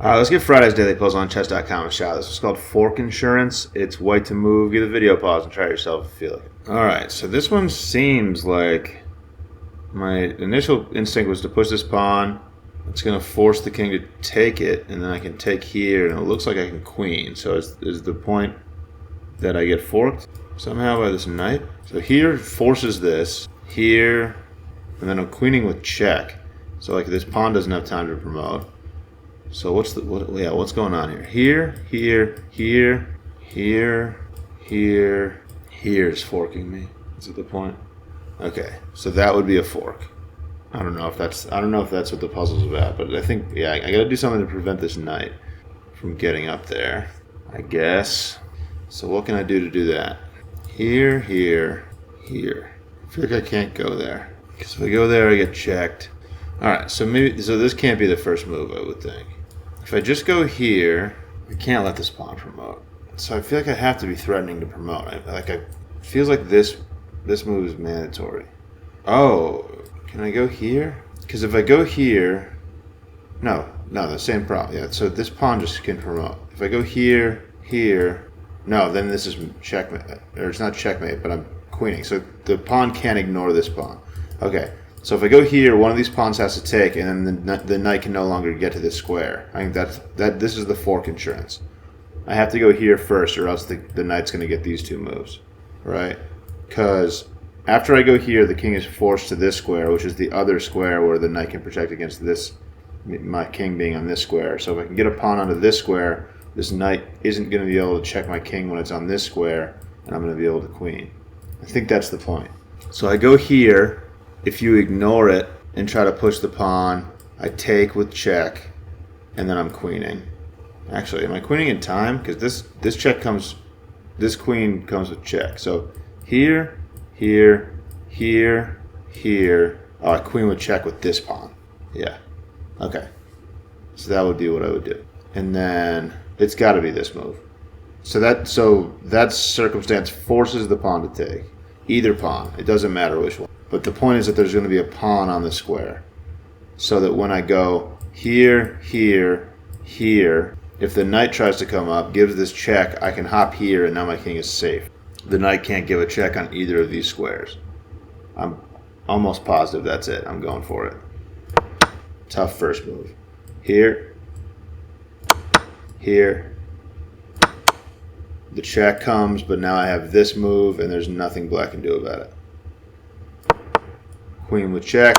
Let's get Friday's Daily Puzzle on chess.com a shot. This is called Fork Insurance. It's white to move. Give the video a pause and try it yourself if you feel like it. Alright, so this one seems like my initial instinct was to push this pawn. It's going to force the king to take it, and then I can take here, and it looks like I can queen. So is the point that I get forked somehow by this knight? So here forces this, here, and then I'm queening with check. So like this pawn doesn't have time to promote. So what's going on here? Here is forking me. Is it the point? Okay, so that would be a fork. I don't know if that's what the puzzle's about, but I think I gotta do something to prevent this knight from getting up there, I guess. So what can I do to do that? Here. I feel like I can't go there, because if I go there I get checked. Alright, so this can't be the first move, I would think. If I just go here, I can't let this pawn promote. So I feel like I have to be threatening to promote. It feels like this move is mandatory. Oh, can I go here? Because if I go here, no, the same problem. Yeah, so this pawn just can promote. If I go here, no, then this is checkmate. Or it's not checkmate, but I'm queening. So the pawn can't ignore this pawn. Okay. So if I go here, one of these pawns has to take, and then the knight can no longer get to this square. I think this is the fork insurance. I have to go here first, or else the knight's going to get these two moves, right? Because after I go here, the king is forced to this square, which is the other square where the knight can protect against this, my king being on this square. So if I can get a pawn onto this square, this knight isn't going to be able to check my king when it's on this square, and I'm going to be able to queen. I think that's the point. So I go here. If you ignore it and try to push the pawn, I take with check, and then I'm queening. Actually, am I queening in time? Because this queen comes with check. So here. Oh, I queen with check with this pawn. Yeah. Okay. So that would be what I would do. And then it's got to be this move. So that circumstance forces the pawn to take. Either pawn. It doesn't matter which one. But the point is that there's going to be a pawn on the square. So that when I go here, if the knight tries to come up, gives this check, I can hop here, and now my king is safe. The knight can't give a check on either of these squares. I'm almost positive that's it. I'm going for it. Tough first move. Here. The check comes, but now I have this move, and there's nothing black can do about it. Queen with check.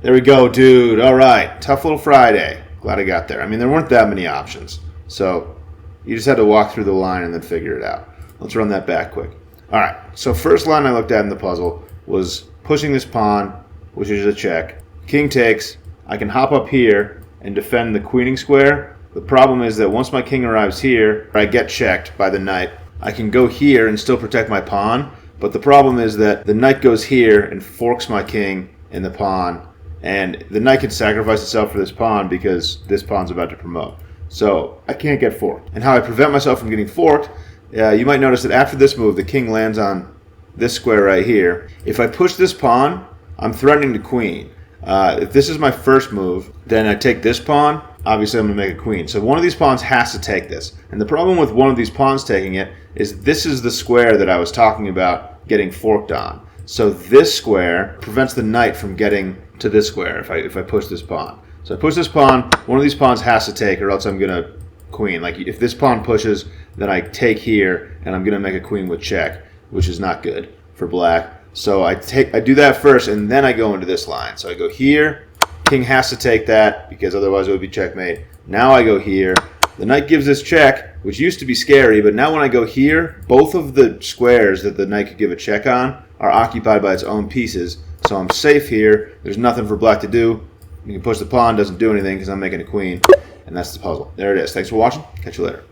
There we go, dude. All right. Tough little Friday. Glad I got there. I mean, there weren't that many options. So you just had to walk through the line and then figure it out. Let's run that back quick. All right. So first line I looked at in the puzzle was pushing this pawn, which is a check. King takes. I can hop up here and defend the queening square. The problem is that once my king arrives here, I get checked by the knight. I can go here and still protect my pawn. But the problem is that the knight goes here and forks my king and the pawn, and the knight can sacrifice itself for this pawn because this pawn's about to promote. So I can't get forked. And how I prevent myself from getting forked, you might notice that after this move, the king lands on this square right here. If I push this pawn, I'm threatening to queen. If this is my first move, then I take this pawn. Obviously, I'm going to make a queen. So one of these pawns has to take this. And the problem with one of these pawns taking it is this is the square that I was talking about getting forked on. So this square prevents the knight from getting to this square if I push this pawn. So I push this pawn, one of these pawns has to take, or else I'm going to queen. Like if this pawn pushes, then I take here, and I'm going to make a queen with check, which is not good for black. So I do that first, and then I go into this line. So I go here. King has to take that because otherwise it would be checkmate. Now I go here. The knight gives this check, which used to be scary, but now when I go here, both of the squares that the knight could give a check on are occupied by its own pieces. So I'm safe here. There's nothing for black to do. You can push the pawn, doesn't do anything because I'm making a queen. And that's the puzzle. There it is. Thanks for watching. Catch you later.